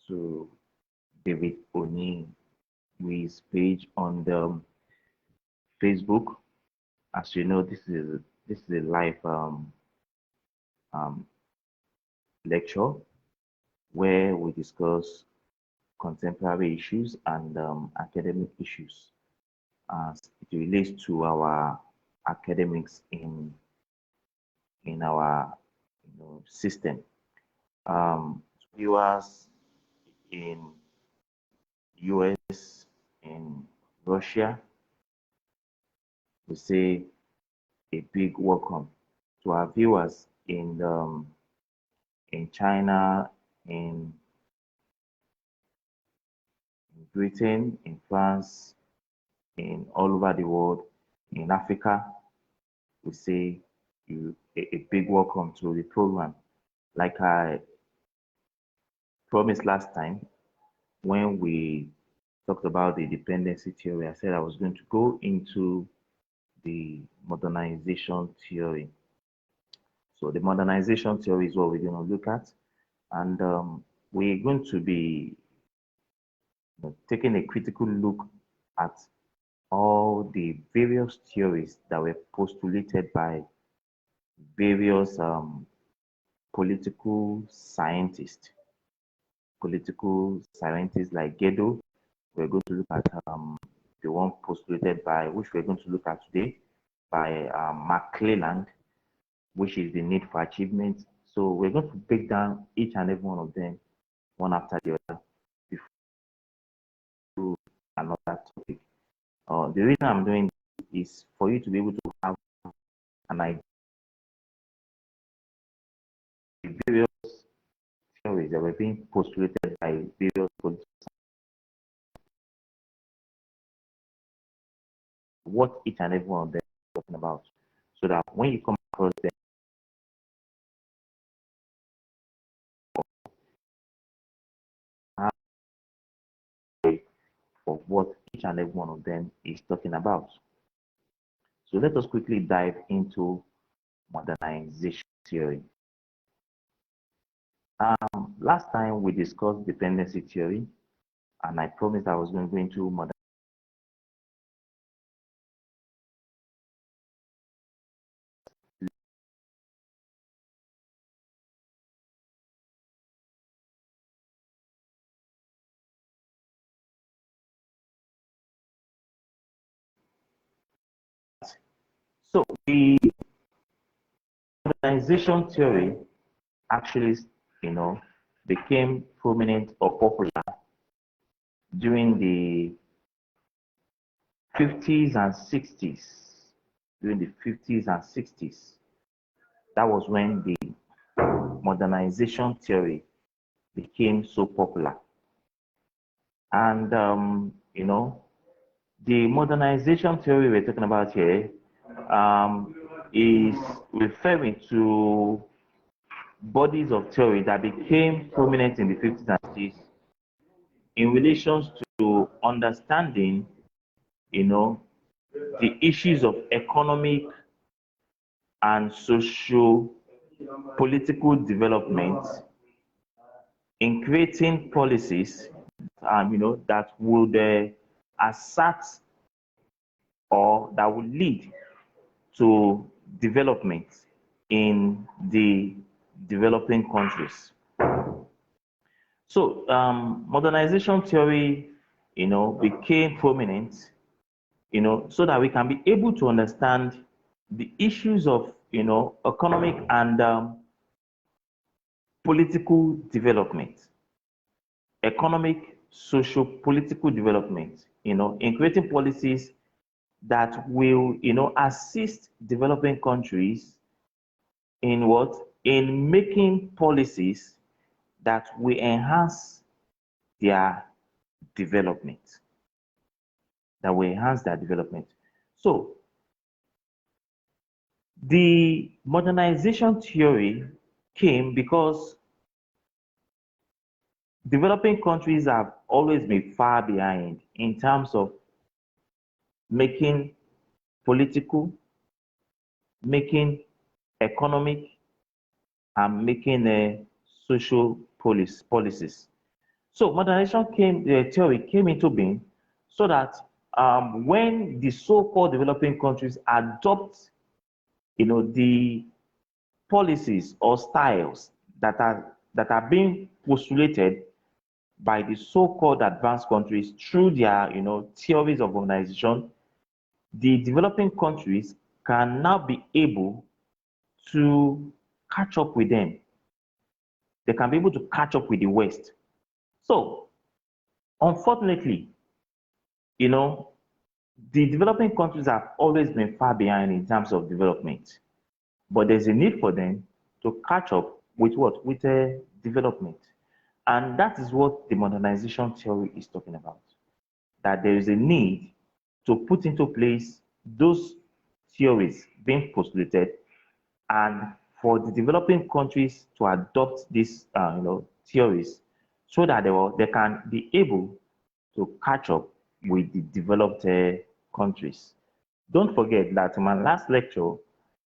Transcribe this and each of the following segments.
to David Oni with his page on the Facebook. As you know, this is a live um, lecture where we discuss contemporary issues and academic issues as it relates to our academics in our system. Viewers in US, in Russia, we say a big welcome to our viewers in China, in Britain, in France, in all over the world, in Africa. We say a big welcome to the program. Like I promised last time when we talked about the dependency theory, I said I was going to go into the modernization theory. So the modernization theory is what we're going to look at, and we're going to be taking a critical look at all the various theories that were postulated by various political scientists like Gedo. We're going to look at the one postulated by, which we're going to look at today, by McClelland, which is the need for achievement. So we're going to break down each and every one of them, one after the other, before another topic. The reason I'm doing this is for you to be able to have an idea of various theories that were being postulated by various political what each and every one of them is talking about, so that when you come across them, of what each and every one of them is talking about. So let us quickly dive into modernization theory. Last time we discussed dependency theory, and I promised I was going to go into modernization. So the modernization theory actually, became prominent or popular during the 50s and 60s. During the 50s and 60s, that was when the modernization theory became so popular. And, the modernization theory we're talking about here is referring to bodies of theory that became prominent in the 50s and 60s in relation to understanding, the issues of economic and social political development in creating policies, that would assert or that would lead to development in the developing countries. So modernization theory, became prominent, so that we can be able to understand the issues of, economic and political development, economic, social, political development, in creating policies that will, assist developing countries in what? In making policies that will enhance their development. So the modernization theory came because developing countries have always been far behind in terms of making political, making economic, and making social policies. So theory came into being so that when the so-called developing countries adopt, the policies or styles that are being postulated by the so-called advanced countries through their, theories of modernization, the developing countries can now be able to catch up with them. They can be able to catch up with the West. So, unfortunately, you know, the developing countries have always been far behind in terms of development, but there's a need for them to catch up with what? With development. And that is what the modernization theory is talking about. That there is a need to put into place those theories being postulated, and for the developing countries to adopt these theories so that they can be able to catch up with the developed countries. Don't forget that in my last lecture,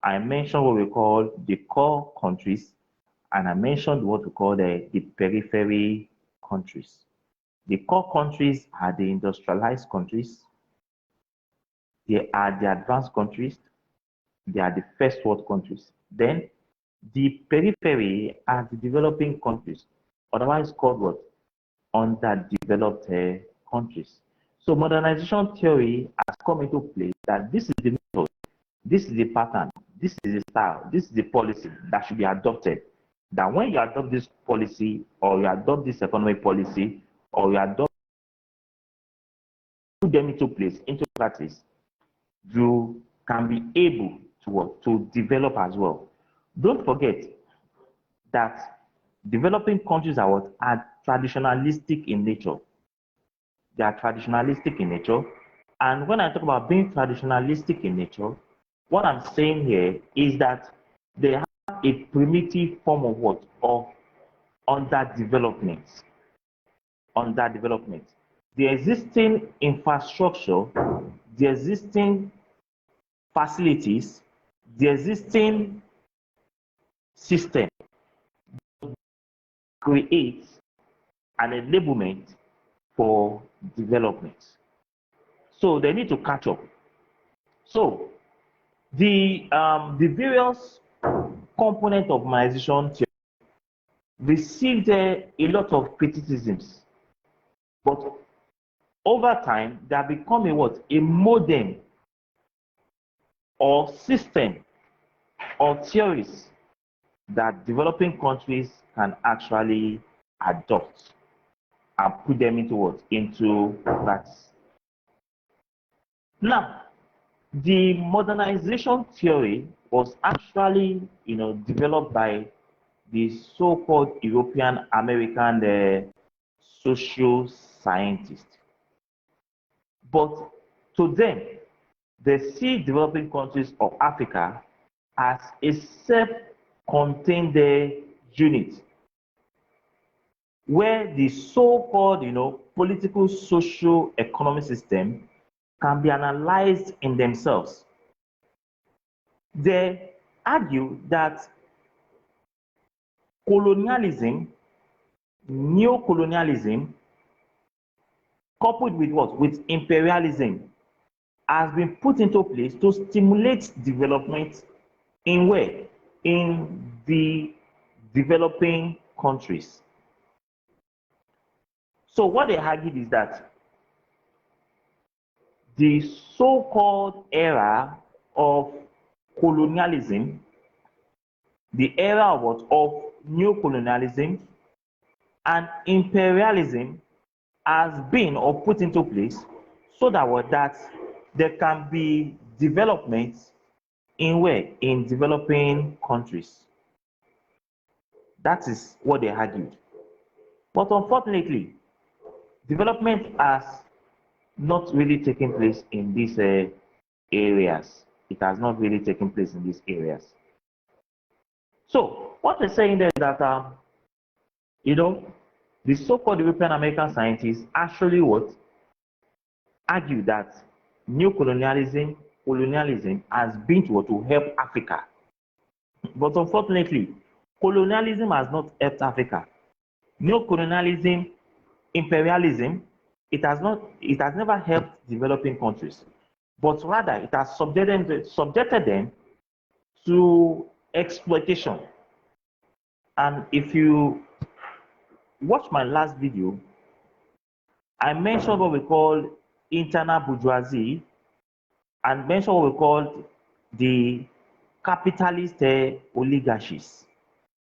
I mentioned what we call the core countries, and I mentioned what we call the periphery countries. The core countries are the industrialized countries, they are the advanced countries, they are the first world countries. Then the periphery are the developing countries, otherwise called what? Underdeveloped countries. So modernization theory has come into play that this is the method, this is the pattern, this is the style, this is the policy that should be adopted. That when you adopt this policy, or you adopt this economic policy, or you adopt them into place, into practice, you can be able to what? To develop as well. Don't forget that developing countries are what? Are traditionalistic in nature. They are traditionalistic in nature. And when I talk about being traditionalistic in nature, what I'm saying here is that they have a primitive form of what? Of underdevelopment. Underdevelopment. The existing infrastructure, the existing facilities, the existing system creates an enablement for development. So they need to catch up. So the various components of modernization theory received a lot of criticisms, but over time they have become a what? A modern or system of theories that developing countries can actually adopt and put them into what? Into practice. Now, the modernization theory was actually, developed by the so-called European American social scientists. But to them, they see developing countries of Africa as a self-contained unit where the so-called, political, social, economic system can be analyzed in themselves. They argue that colonialism, neo-colonialism, coupled with what? With imperialism, has been put into place to stimulate development in where? In the developing countries. So what they argued is that the so-called era of colonialism, the era of what? Of neo-colonialism and imperialism has been or put into place so that there can be development in where? In developing countries. That is what they argued. But unfortunately, development has not really taken place in these areas. It has not really taken place in these areas. So what they're saying there is that the so-called European American scientists actually what? Argue that colonialism has been to help Africa. But unfortunately, colonialism has not helped Africa. Neo-colonialism imperialism, it has never helped developing countries, but rather it has subjected them to exploitation. And if you watch my last video, I mentioned what we call internal bourgeoisie and mentioned what we call the capitalist oligarchies,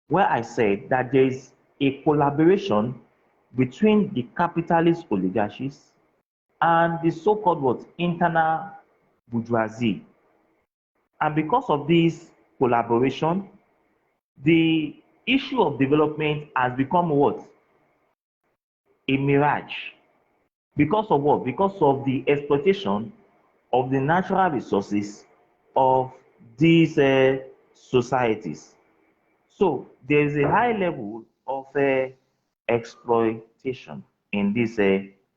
where I said that there is a collaboration between the capitalist oligarchies and the so-called what internal bourgeoisie. And because of this collaboration, the issue of development has become what? A mirage. Because of what? Because of the exploitation of the natural resources of these societies. So there is a high level of exploitation in these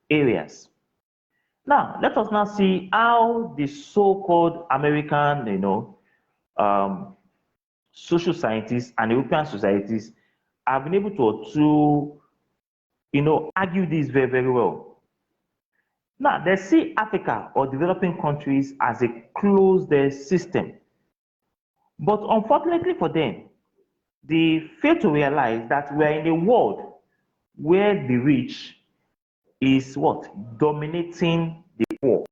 areas. Now, let us now see how the so-called American, um, social scientists and European societies have been able to argue this very, very well. Now, they see Africa or developing countries as a closed system. But unfortunately for them, they fail to realize that we are in a world where the rich is what? Dominating the poor.